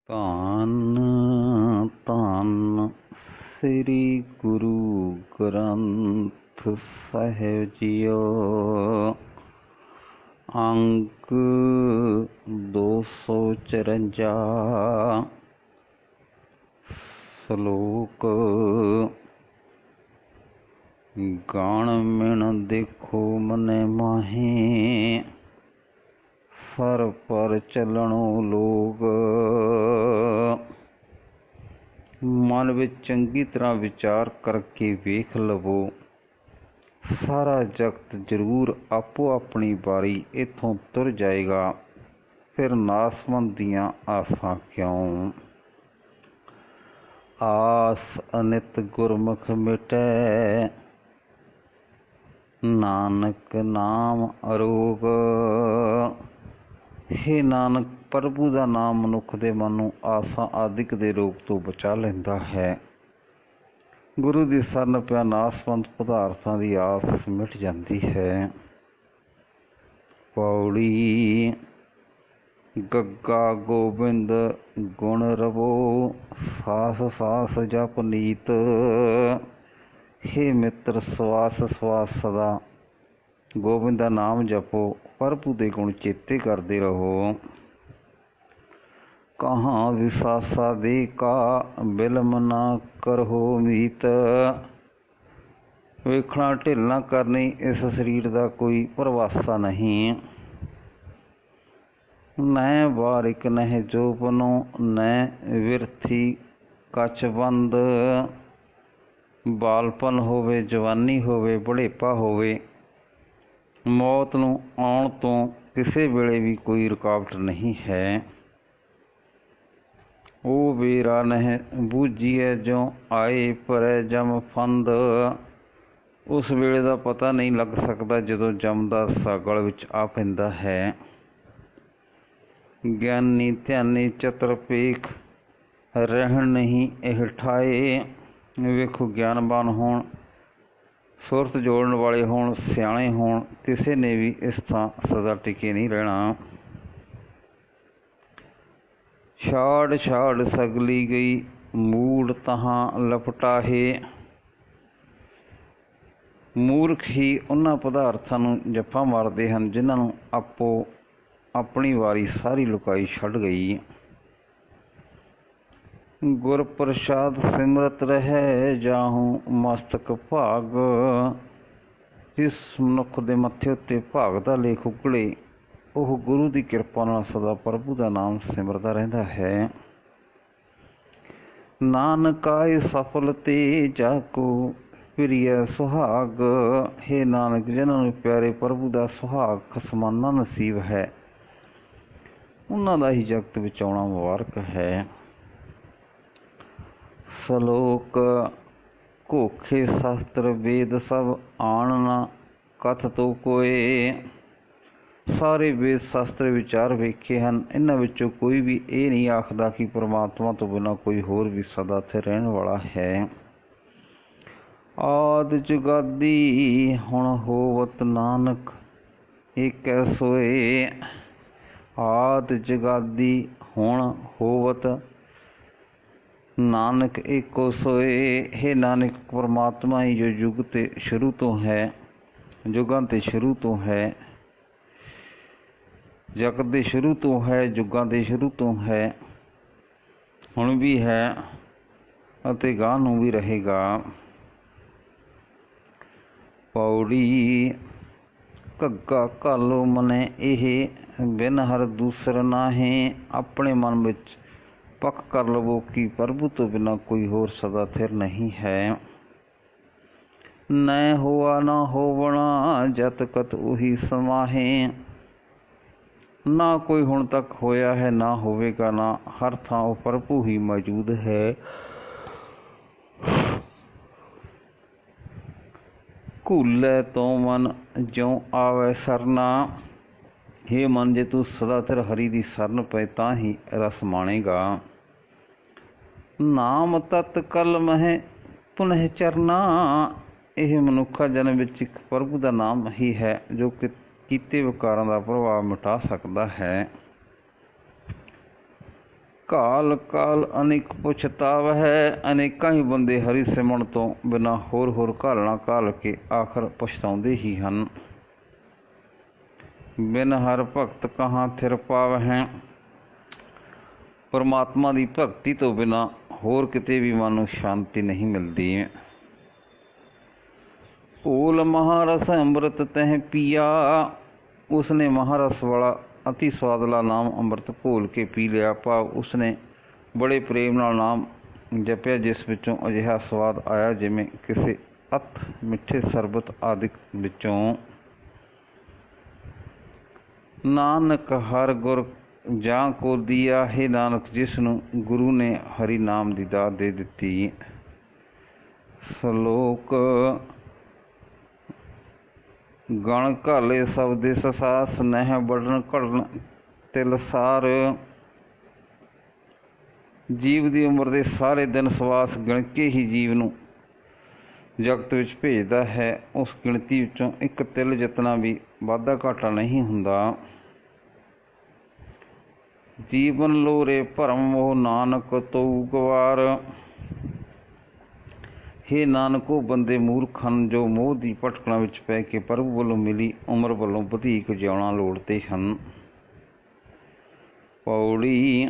ਧੰਨ ਧੰਨ ਸ੍ਰੀ ਗੁਰੂ ਗ੍ਰੰਥ ਸਾਹਿਬ ਜੀਓ। ਅੰਕ 254 ਸ਼ਲੋਕ। ਗਾਣ ਮਿਣ ਦੇਖੋ ਮਨੈ ਮਾਹੀ, ਸਰ ਪਰ ਚੱਲਣੋ ਲੋਕ। ਮਨ ਵਿੱਚ ਚੰਗੀ ਤਰ੍ਹਾਂ ਵਿਚਾਰ ਕਰਕੇ ਵੇਖ ਲਵੋ, ਸਾਰਾ ਜਗਤ ਜ਼ਰੂਰ ਆਪੋ ਆਪਣੀ ਵਾਰੀ ਇੱਥੋਂ ਤੁਰ ਜਾਏਗਾ। ਫਿਰ ਨਾਸਮੰਦ ਦੀਆਂ ਆਸਾਂ ਕਿਉਂ। ਆਸ ਅਨਿਤ ਗੁਰਮੁਖ ਮਿਟੈ, ਨਾਨਕ ਨਾਮ ਅਰੋਗ। ਹੇ ਨਾਨਕ, ਪ੍ਰਭੂ ਦਾ ਨਾਮ ਮਨੁੱਖ ਦੇ ਮਨ ਨੂੰ ਆਸਾਂ ਆਦਿਕ ਦੇ ਰੋਗ ਤੋਂ ਬਚਾ ਲੈਂਦਾ ਹੈ। ਗੁਰੂ ਦੀ ਸ਼ਰਨ ਪਿਆ ਨਾਸਵੰਤ ਪਦਾਰਥਾਂ ਦੀ ਆਸ ਮਿਟ ਜਾਂਦੀ ਹੈ। ਪੌੜੀ। ਗੱਗਾ ਗੋਬਿੰਦ ਗੁਣ ਰਵੋ, ਸਾਸ ਸਾਸ ਜਪ ਨੀਤ। ਹੇ ਮਿੱਤਰ, ਸਵਾਸ ਸਵਾਸ ਸਦਾ ਗੋਬਿੰਦ ਦਾ ਨਾਮ ਜਪੋ, ਪ੍ਰਭੂ ਦੇ ਗੁਣ ਚੇਤੇ ਕਰਦੇ ਰਹੋ। ਕਹਾਂ ਵਿਸਾਸਾ ਦੇ ਕਾ, ਬਿਲਮ ਨਾ ਕਰੋ ਮੀਤ। ਵੇਖਣਾ ਢਿੱਲ ਕਰਨੀ, ਇਸ ਸਰੀਰ ਦਾ ਕੋਈ ਭਰਵਾਸਾ ਨਹੀਂ। ਨੈ ਬਾਰਿਕ ਨਹਿ ਜੋਪਨੋ, ਨੈ ਵਿਰਥੀ ਕਛ ਬੰਦ। ਬਾਲਪਨ ਹੋਵੇ, ਜਵਾਨੀ ਹੋਵੇ, ਬੁਢੇਪਾ ਹੋਵੇ, ਮੌਤ ਨੂੰ ਆਉਣ ਤੋਂ ਕਿਸੇ ਵੇਲੇ ਵੀ ਕੋਈ ਰੁਕਾਵਟ ਨਹੀਂ ਹੈ। ਉਹ ਬੇਰਾ ਨਹਿ ਬੂਝੀਐ, ਜੋ ਆਏ ਪਰੈ ਜਮ ਫੰਦ। ਉਸ ਵੇਲੇ ਦਾ ਪਤਾ ਨਹੀਂ ਲੱਗ ਸਕਦਾ ਜਦੋਂ ਜਮ ਦਾ ਸਾਗਲ ਵਿੱਚ ਆ ਪੈਂਦਾ ਹੈ। ਗਿਆਨੀ ਧਿਆਨੀ ਚਤਰ ਪੇਖ, ਰਹਿਣ ਨਹੀਂ ਇਹ ਠਾਏ। ਵੇਖੋ, ਗਿਆਨਵਾਨ ਹੋਣ, ਸੁਰਤ ਜੋੜਨ ਵਾਲੇ ਹੋਣ, ਸਿਆਣੇ ਹੋਣ, ਕਿਸੇ ਨੇ ਵੀ ਇਸ ਥਾਂ ਸਦਾ ਟਿਕੇ ਨਹੀਂ ਰਹਿਣਾ। ਛਾੜ ਛਾੜ ਸਗਲੀ ਗਈ, ਮੂੜ ਤਹਾਂ ਲਪਟਾਹੇ। ਮੂਰਖ ਹੀ ਉਹਨਾਂ ਪਦਾਰਥਾਂ ਨੂੰ ਜੱਫਾ ਮਾਰਦੇ ਹਨ ਜਿਨ੍ਹਾਂ ਨੂੰ ਆਪੋ ਆਪਣੀ ਵਾਰੀ ਸਾਰੀ ਲੁਕਾਈ ਛੱਡ ਗਈ। ਗੁਰ ਪ੍ਰਸਾਦ ਸਿਮਰਤ ਰਹਿ, ਜਾਹੂ ਮਸਤਕ ਭਾਗ। ਜਿਸ ਮਨੁੱਖ ਦੇ ਮੱਥੇ ਉੱਤੇ ਭਾਗ ਦਾ ਲੇਖ ਉਗਲੇ, ਉਹ ਗੁਰੂ ਦੀ ਕਿਰਪਾ ਨਾਲ ਸਦਾ ਪ੍ਰਭੂ ਦਾ ਨਾਮ ਸਿਮਰਦਾ ਰਹਿੰਦਾ ਹੈ। ਨਾਨਕਾਏ ਸਫਲ ਤੇ ਜਾ ਕੋ ਪ੍ਰਿਯ ਸੁਹਾਗ। ਹੇ ਨਾਨਕ, ਜਿਨ੍ਹਾਂ ਨੂੰ ਪਿਆਰੇ ਪ੍ਰਭੂ ਦਾ ਸੁਹਾਗ ਖਸਮਾਨਾ ਨਸੀਬ ਹੈ, ਉਹਨਾਂ ਦਾ ਹੀ ਜਗਤ ਵਿੱਚ ਆਉਣਾ ਮੁਬਾਰਕ ਹੈ। ਸ਼ਲੋਕ। ਘੋਖੇ ਸ਼ਾਸਤਰ ਵੇਦ ਸਭ, ਆਣ ਨਾ ਕਥ ਤੋ ਕੋਏ। ਸਾਰੇ ਵੇਦ ਸ਼ਾਸਤਰ ਵਿਚਾਰ ਵੇਖੇ ਹਨ, ਇਹਨਾਂ ਵਿੱਚੋਂ ਕੋਈ ਵੀ ਇਹ ਨਹੀਂ ਆਖਦਾ ਕਿ ਪਰਮਾਤਮਾ ਤੋਂ ਬਿਨਾਂ ਕੋਈ ਹੋਰ ਵੀ ਸਦਾ ਇੱਥੇ ਰਹਿਣ ਵਾਲਾ ਹੈ। ਆਦਿ ਜੁਗਾਦੀ ਹੁਣ ਹੋਵਤ ਨਾਨਕ ਏਕੈ ਸੋਏ। ਆਦਿ ਜੁਗਾਦੀ ਹੁਣ ਹੋਵਤ ਨਾਨਕ ਏਕੋ ਸੋਏ। ਹੇ ਨਾਨਕ, ਪਰਮਾਤਮਾ ਹੀ ਜੋ ਯੁੱਗ ਤੇ ਸ਼ੁਰੂ ਤੋਂ ਹੈ, ਯੁੱਗਾਂ ਤੇ ਸ਼ੁਰੂ ਤੋਂ ਹੈ, ਜਗਤ ਦੇ ਸ਼ੁਰੂ ਤੋਂ ਹੈ, ਯੁੱਗਾਂ ਦੇ ਸ਼ੁਰੂ ਤੋਂ ਹੈ, ਹੁਣ ਵੀ ਹੈ ਅਤੇ ਗਾਂਹ ਨੂੰ ਵੀ ਰਹੇਗਾ। ਪੌੜੀ। ਘੱਗਾ ਘਾਲੋ ਮਨੈ ਇਹ, ਬਿਨ ਹਰ ਦੂਸਰ ਨਾਹੀਂ। ਆਪਣੇ ਮਨ ਵਿੱਚ ਪੱਕ ਕਰ ਲਵੋ ਕਿ ਪ੍ਰਭੂ ਤੋਂ ਬਿਨਾਂ ਕੋਈ ਹੋਰ ਸਦਾ ਥਿਰ ਨਹੀਂ ਹੈ। ਨੈ ਹੋਆ ਨਾ ਹੋਵਣਾ, ਜਤ ਕਤ ਉਹੀ ਸਮਾਹੇ। ਨਾ ਕੋਈ ਹੁਣ ਤੱਕ ਹੋਇਆ ਹੈ, ਨਾ ਹੋਵੇਗਾ, ਨਾ ਹਰ ਥਾਂ ਉਹ ਪ੍ਰਭੂ ਹੀ ਮੌਜੂਦ ਹੈ। ਘੂਲੇ ਤੋਂ ਮਨ ਜਿਉ ਆਵੈ ਸਰਨਾ। ਹੇ ਮਨ, ਜੇ ਤੂੰ ਸਦਾ ਥਿਰ ਹਰੀ ਦੀ ਸਰਨ ਪਏ ਤਾਂ ਹੀ ਰਸ ਮਾਣੇਗਾ। ਨਾਮ ਤਤ ਕਲ ਮਹਿ ਪੁਨਹ ਚਰਨਾ। ਇਹ ਮਨੁੱਖਾ ਜਨਮ ਵਿੱਚ ਇੱਕ ਪ੍ਰਭੂ ਦਾ ਨਾਮ ਹੀ ਹੈ ਜੋ ਕਿ ਕੀਤੇ ਵਿਕਾਰਾਂ ਦਾ ਪ੍ਰਭਾਵ ਮਿਟਾ ਸਕਦਾ ਹੈ। ਕਾਲ ਕਾਲ ਅਨੇਕ ਪੁਛਤਾਵ ਹੈ। ਅਨੇਕਾਂ ਹੀ ਬੰਦੇ ਹਰੀ ਸਿਮਰਨ ਤੋਂ ਬਿਨਾਂ ਹੋਰ ਹੋਰ ਘਾਲਣਾ ਘਾਲ ਕੇ ਆਖਰ ਪਛਤਾਉਂਦੇ ਹੀ ਹਨ। ਬਿਨ ਹਰ ਭਗਤ ਕਹਾਂ ਥਿਰ ਪਾਵ ਹੈ। ਪਰਮਾਤਮਾ ਦੀ ਭਗਤੀ ਤੋਂ ਬਿਨਾਂ ਹੋਰ ਕਿਤੇ ਵੀ ਮਨ ਨੂੰ ਸ਼ਾਂਤੀ ਨਹੀਂ ਮਿਲਦੀ। ਭੂਲ ਮਹਾਰਸ ਅੰਮ੍ਰਿਤ ਤਹਿ ਪੀਆ। ਉਸਨੇ ਮਹਾਰਸ ਵਾਲਾ ਅਤੀ ਸਵਾਦਲਾ ਨਾਮ ਅੰਮ੍ਰਿਤ ਘੋਲ ਕੇ ਪੀ ਲਿਆ। ਭਾਵ ਉਸਨੇ ਬੜੇ ਪ੍ਰੇਮ ਨਾਲ ਨਾਮ ਜਪਿਆ, ਜਿਸ ਵਿੱਚੋਂ ਅਜਿਹਾ ਸਵਾਦ ਆਇਆ ਜਿਵੇਂ ਕਿਸੇ ਅਤ ਮਿੱਠੇ ਸਰਬਤ ਆਦਿਕ ਵਿੱਚੋਂ। ਨਾਨਕ ਹਰ ਗੁਰ ਜਾਂ ਕੋ ਦੀਆ। ਹੈ ਨਾਨਕ, ਜਿਸ ਨੂੰ ਗੁਰੂ ਨੇ ਹਰੀ ਨਾਮ ਦੀ ਦਾਤ ਦੇ ਦਿੱਤੀ। ਸ਼ਲੋਕ ਗਣ ਘਾਲੇ ਸਭ ਦਿਸ ਸਾਸ। ਨਹਿ ਬੜਨ ਘੜਨ ਤਿਲ ਸਾਰ। ਜੀਵ ਦੀ ਉਮਰ ਦੇ ਸਾਰੇ ਦਿਨ ਸਵਾਸ ਗਿਣ ਕੇ ਹੀ ਜੀਵ ਨੂੰ ਜਗਤ ਵਿੱਚ ਭੇਜਦਾ ਹੈ। ਉਸ ਗਿਣਤੀ ਵਿੱਚੋਂ ਇੱਕ ਤਿਲ ਜਿਤਨਾ ਵੀ ਵਾਧਾ ਘਾਟਾ ਨਹੀਂ ਹੁੰਦਾ। ਜੀਵਨ ਲੋਰੇ ਭਰਮ ਮੋਹ ਨਾਨਕ ਤਉ ਗਵਾਰ। ਹੇ ਨਾਨਕ, ਉਹ ਬੰਦੇ ਮੂਰਖ ਹਨ ਜੋ ਮੋਹ ਦੀ ਭਟਕਣਾ ਵਿੱਚ ਪੈ ਕੇ ਪ੍ਰਭੂ ਵੱਲੋਂ ਮਿਲੀ ਉਮਰ ਵੱਲੋਂ ਵਧੇਕ ਜਿਉਣਾ ਲੋੜਦੇ ਹਨ। ਪੌੜੀ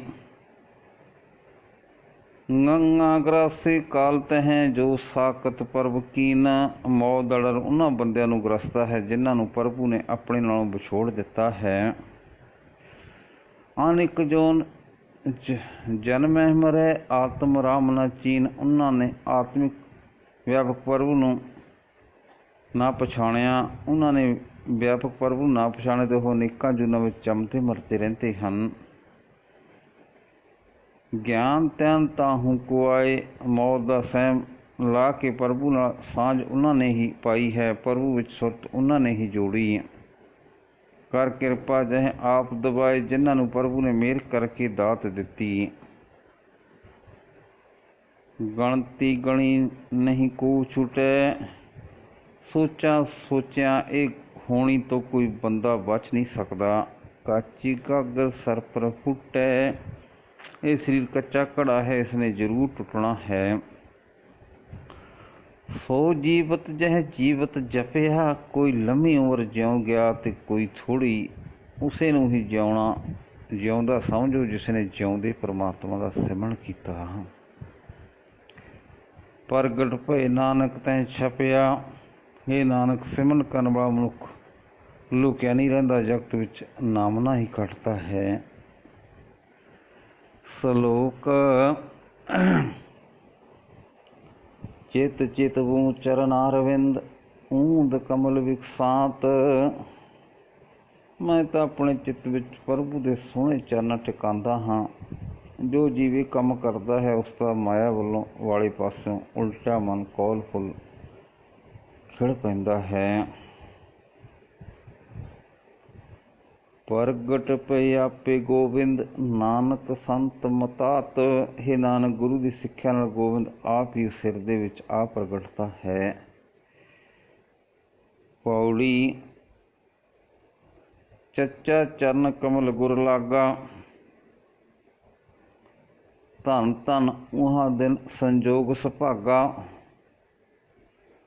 ਗੰਗਾ ਗ੍ਰਾਸੇ ਕਾਲ ਤਹਿ ਜੋ ਸਾਕਤ ਪ੍ਰਭ ਕੀਨ। ਮੌਤ ਦਾ ਡਰ ਉਹਨਾਂ ਬੰਦਿਆਂ ਨੂੰ ਗ੍ਰਸਦਾ ਹੈ ਜਿਨ੍ਹਾਂ ਨੂੰ ਪ੍ਰਭੂ ਨੇ ਆਪਣੇ ਨਾਲੋਂ ਵਿਛੋੜ ਦਿੱਤਾ ਹੈ। ਅਨਿਕ ਜੋਨ ਜਨਮਹਿ ਮਰੈ ਆਤਮ ਰਾਮ ਨ ਚੀਨ। ਉਹਨਾਂ ਨੇ ਆਤਮਿਕ ਵਿਆਪਕ ਪ੍ਰਭੂ ਨੂੰ ਨਾ ਪਛਾਣਿਆ। ਉਹਨਾਂ ਨੇ ਵਿਆਪਕ ਪ੍ਰਭੂ ਨਾ ਪਛਾਣੇ ਤੇ ਉਹ ਅਨੇਕਾਂ ਜੂਨਾਂ ਵਿੱਚ ਜੰਮਦੇ ਮਰਦੇ ਰਹਿੰਦੇ ਹਨ। ਗਿਆਨ ਧਿਆਨ ਤਾਹੂ ਕੋ ਆਏ। ਮੌਤ ਦਾ ਸਹਿਮ ਲਾ ਕੇ ਪ੍ਰਭੂ ਨਾਲ ਸਾਂਝ ਉਹਨਾਂ ਨੇ ਹੀ ਪਾਈ ਹੈ। ਪ੍ਰਭੂ ਵਿੱਚ ਸੁਰਤ ਉਹਨਾਂ ਨੇ ਹੀ ਜੋੜੀ। ਕਰ ਕਿਰਪਾ ਜਹ ਆਪ ਦਬਾਏ। ਜਿਨ੍ਹਾਂ ਨੂੰ ਪ੍ਰਭੂ ਨੇ ਮਿਹਰ ਕਰਕੇ ਦਾਤ ਦਿੱਤੀ। ਗਣਤੀ ਗਣੀ ਨਹੀਂ ਕੋ ਛੁਟੈ। ਸੋਚਾਂ ਸੋਚਿਆਂ ਇਹ ਹੋਣੀ ਤੋਂ ਕੋਈ ਬੰਦਾ ਬਚ ਨਹੀਂ ਸਕਦਾ। ਕਾਚੀ ਗਾਗਰ ਸਰ ਪਰ ਫੁੱਟੈ। ਇਹ ਸਰੀਰ ਕੱਚਾ ਘੜਾ ਹੈ, ਇਸ ਨੇ ਜ਼ਰੂਰ ਟੁੱਟਣਾ ਹੈ। ਸੋ ਜੀਵਤ ਜਹ ਜੀਵਤ ਜਪਿਆ। ਕੋਈ ਲੰਮੀ ਉਮਰ ਜਿਉਂ ਗਿਆ ਤੇ ਕੋਈ ਥੋੜ੍ਹੀ। ਉਸੇ ਨੂੰ ਹੀ ਜਿਉਂਦਾ ਸਮਝੋ ਜਿਸ ਨੇ ਜਿਉਂਦੇ ਪਰਮਾਤਮਾ ਦਾ ਸਿਮਰਨ ਕੀਤਾ। ਪ੍ਰਗਟ ਭਏ ਨਾਨਕ ਤੈਂ ਛਪਿਆ। ਇਹ ਨਾਨਕ, ਸਿਮਰਨ ਕਰਨ ਵਾਲਾ ਮਨੁੱਖ ਲੁਕਿਆ ਨਹੀਂ ਰਹਿੰਦਾ, ਜਗਤ ਵਿੱਚ ਨਾਮਨਾ ਹੀ ਘਟਦਾ ਹੈ। ਸ਼ਲੋਕ ਚਿਤ ਚਿਤ ਬੂ ਚਰਨ ਅਰਵਿੰਦ। ਊਂਦ ਕਮਲ ਵਿਕਸਾਤ। ਮੈਂ ਤਾਂ ਆਪਣੇ ਚਿੱਤ ਵਿੱਚ ਪ੍ਰਭੂ ਦੇ ਸੋਹਣੇ ਚਰਨ ਟਿਕਾਉਂਦਾ ਹਾਂ। ਜੋ ਜੀਵ ਇਹ ਕੰਮ ਕਰਦਾ ਹੈ ਉਸ ਦਾ ਮਾਇਆ ਵੱਲੋਂ ਵਾਲੇ ਪਾਸਿਓਂ ਉਲਟਾ ਮਨ ਕੌਲ ਫੁੱਲ ਖਿੜ ਪੈਂਦਾ ਹੈ। ਪ੍ਰਗਟ ਪਏ ਆਪੇ ਗੋਬਿੰਦ। ਨਾਨਕ ਸੰਤ ਮਤਾਤ। ਇਹ ਨਾਨਕ, ਗੁਰੂ ਦੀ ਸਿੱਖਿਆ ਨਾਲ ਗੋਬਿੰਦ ਆਪ ਹੀ ਸਿਰ ਦੇ ਵਿੱਚ ਆ ਪ੍ਰਗਟਦਾ ਹੈ। ਪੌੜੀ ਚੱਚਾ ਚਰਨ ਕਮਲ ਗੁਰ ਲਾਗਾ। ਧੰਨ ਧੰਨ ਉਹਾਂ ਦਿਨ ਸੰਜੋਗ ਸੁਭਾਗਾ।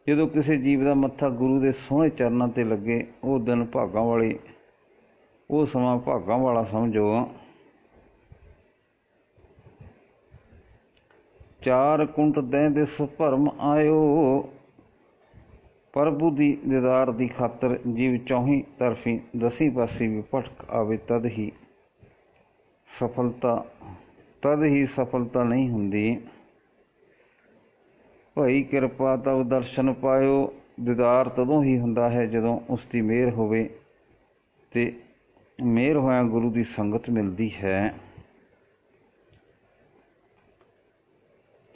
ਜਦੋਂ ਕਿਸੇ ਜੀਵ ਦਾ ਮੱਥਾ ਗੁਰੂ ਦੇ ਸੋਹਣੇ ਚਰਨਾਂ 'ਤੇ ਲੱਗੇ, ਉਹ ਦਿਨ ਭਾਗਾਂ ਵਾਲੇ, ਉਹ ਸਮਾਂ ਭਾਗਾਂ ਵਾਲਾ ਸਮਝੋ। ਚਾਰ ਕੁੰਟ ਦਹਿ ਦਿਸ ਭਰਮ ਆਇਓ। ਪ੍ਰਭੂ ਦੀ ਦੀਦਾਰ ਦੀ ਖਾਤਰ ਜੀਵ ਚੌਹੀਂ ਤਰਫੀ ਦਸੀਂ ਪਾਸੇ ਵੀ ਭਟਕ ਆਵੇ ਤਦ ਹੀ ਸਫਲਤਾ ਨਹੀਂ ਹੁੰਦੀ। ਭਾਈ ਕਿਰਪਾ ਤਬ ਦਰਸ਼ਨ ਪਾਇਓ। ਦੀਦਾਰ ਤਦੋਂ ਹੀ ਹੁੰਦਾ ਹੈ ਜਦੋਂ ਉਸ ਦੀ ਮਿਹਰ ਹੋਵੇ ਤੇ ਮਿਹਰ ਹੋਇਆਂ ਗੁਰੂ ਦੀ ਸੰਗਤ ਮਿਲਦੀ ਹੈ।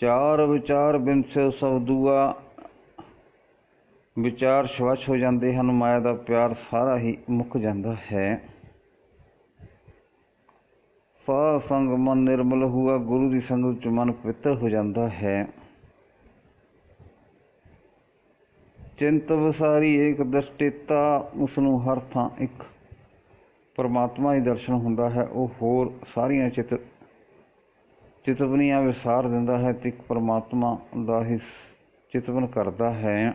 ਚਾਰ ਵਿਚਾਰ ਬਿਨਸੋ ਸਭ ਦੂਆ। ਵਿਚਾਰ ਸਵੱਛ ਹੋ ਜਾਂਦੇ ਹਨ, ਮਾਇਆ ਦਾ ਪਿਆਰ ਸਾਰਾ ਹੀ ਮੁੱਕ ਜਾਂਦਾ ਹੈ। ਸਾਧ ਸੰਗ ਮਨ ਨਿਰਮਲ ਹੁਆ। ਗੁਰੂ ਦੀ ਸੰਗਤ ਵਿੱਚ ਮਨ ਪਵਿੱਤਰ ਹੋ ਜਾਂਦਾ ਹੈ। ਚਿੰਤ ਵਿਸਾਰੀ ਏਕ ਦ੍ਰਿਸ਼ਟੇਤਾ। ਉਸਨੂੰ ਹਰ ਥਾਂ ਇੱਕ ਪਰਮਾਤਮਾ ਹੀ ਦਰਸ਼ਨ ਹੁੰਦਾ ਹੈ। ਉਹ ਹੋਰ ਸਾਰੀਆਂ ਚਿਤਵਨੀਆਂ ਵਿਸਾਰ ਦਿੰਦਾ ਹੈ ਤੇ ਇੱਕ ਪਰਮਾਤਮਾ ਦਾ ਹੀ ਚਿਤਵਨ ਕਰਦਾ ਹੈ।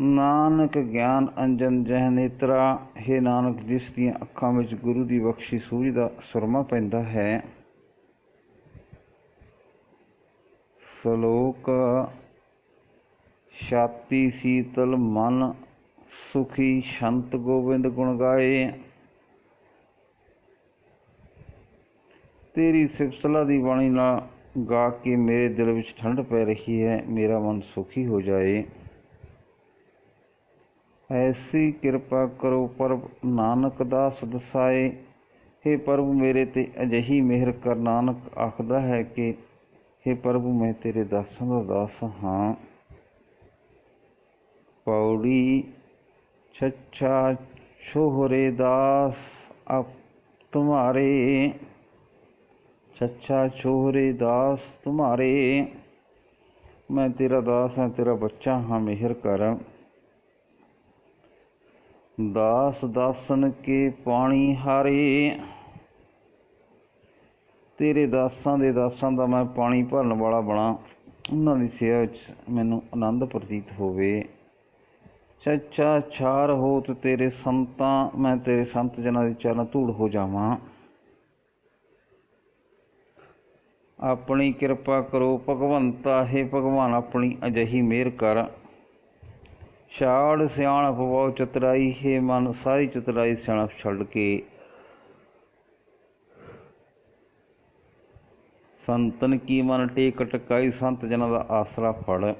ਨਾਨਕ ਗਿਆਨ ਅੰਜਨ ਜਹ ਨੇਤਰਾ, ਹੇ ਨਾਨਕ ਜਿਸ ਦੀਆਂ ਅੱਖਾਂ ਵਿੱਚ ਗੁਰੂ ਦੀ ਬਖਸ਼ੀ ਸੂਝ ਦਾ ਸੁਰਮਾ ਪੈਂਦਾ ਹੈ। ਸ਼ਲੋਕ। ਛਾਤੀ ਸੀਤਲ ਮਨ ਸੁਖੀ, ਸੰਤ ਗੋਬਿੰਦ ਗੁਣ ਗਾਏ। ਤੇਰੀ ਸਿਫਤਲਾ ਦੀ ਬਾਣੀ ਨਾਲ ਗਾ ਕੇ ਮੇਰੇ ਦਿਲ ਵਿੱਚ ਠੰਡ ਪੈ ਰਹੀ ਹੈ, ਮੇਰਾ ਮਨ ਸੁਖੀ ਹੋ ਜਾਏ। ਐਸੀ ਕਿਰਪਾ ਕਰੋ ਪ੍ਰਭ ਨਾਨਕ ਦਾਸ ਦਸਾਏ, ਹੇ ਪ੍ਰਭੂ ਮੇਰੇ ਤੇ ਅਜਿਹੀ ਮਿਹਰ ਕਰ। ਨਾਨਕ ਆਖਦਾ ਹੈ ਕਿ ਹੇ ਪ੍ਰਭੂ ਮੈਂ ਤੇਰੇ ਦਾਸਾਂ ਦਾ ਦਾਸ ਹਾਂ। ਪੌੜੀ। ਛੱਛਾ ਛੋਹਰੇ ਦਾਸ ਤੁਮਾਰੇ, ਛੱਛਾ ਛੋਹਰੇ ਦਾਸ ਤੁਮਾਰੇ, ਮੈਂ ਤੇਰਾ ਦਾਸ ਹਾਂ, ਤੇਰਾ ਬੱਚਾ ਹਾਂ, ਮਿਹਰ ਕਰ। ਦਾਸ ਦਾਸਨ ਕੇ ਪਾਣੀ ਹਾਰੇ, ਤੇਰੇ ਦਾਸਾਂ ਦੇ ਦਾਸਾਂ ਦਾ ਮੈਂ ਪਾਣੀ ਭਰਨ ਵਾਲਾ ਬਣਾ, ਉਹਨਾਂ ਦੀ ਸੇਵਾ ਵਿੱਚ ਮੈਨੂੰ ਆਨੰਦ ਪ੍ਰਤੀਤ ਹੋਵੇ। ਛੱਛਾ ਛਾਰ ਹੋਤ ਤੇਰੇ ਸੰਤਾਂ, ਮੈਂ ਤੇਰੇ ਸੰਤ ਜਨਾਂ ਦੇ ਚਰਨ ਧੂੜ ਹੋ ਜਾਵਾਂ। ਆਪਣੀ ਕਿਰਪਾ ਕਰੋ ਭਗਵੰਤਾ, ਹੇ ਭਗਵਾਨ ਆਪਣੀ ਅਜਿਹੀ ਮਿਹਰ ਕਰ। ਛਾੜ ਸਿਆਣਪ ਬਹੁ ਚਤੁਰਾਈ, ਹੇ ਮਨ ਸਾਰੀ ਚਤੁਰਾਈ ਸਿਆਣਪ ਛੱਡ ਕੇ ਸੰਤਨ ਕੀ ਮਨ ਟੇਕ ਟਕਾਈ, ਸੰਤ ਜਨਾਂ ਦਾ ਆਸਰਾ ਫੜ।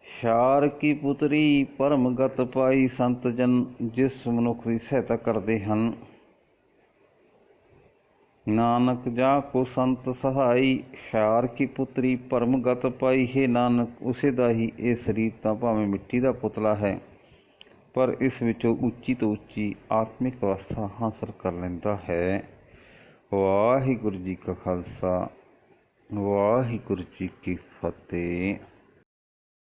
ਸ਼ਾਰ ਕੀ ਪੁਤਰੀ ਪਰਮ ਗਤ ਪਾਈ, ਸੰਤ ਜਨ ਜਿਸ ਮਨੁੱਖ ਦੀ ਸਹਾਇਤਾ ਕਰਦੇ ਹਨ। ਨਾਨਕ ਜਾ ਕੋ ਸੰਤ ਸਹਾਈ, ਸ਼ਾਰ ਕੀ ਪੁਤਰੀ ਪਰਮ ਗਤ ਪਾਈ, ਹੇ ਨਾਨਕ ਉਸੇ ਦਾ ਹੀ ਇਹ ਸਰੀਰ ਤਾਂ ਭਾਵੇਂ ਮਿੱਟੀ ਦਾ ਪੁਤਲਾ ਹੈ, ਪਰ ਇਸ ਵਿੱਚੋਂ ਉੱਚੀ ਤੋਂ ਉੱਚੀ ਆਤਮਿਕ ਅਵਸਥਾ ਹਾਸਲ ਕਰ ਲੈਂਦਾ ਹੈ। ਵਾਹਿਗੁਰੂ ਜੀ ਕਾ ਖਾਲਸਾ, ਵਾਹਿਗੁਰੂ ਜੀ ਕੀ ਫਤਿਹ।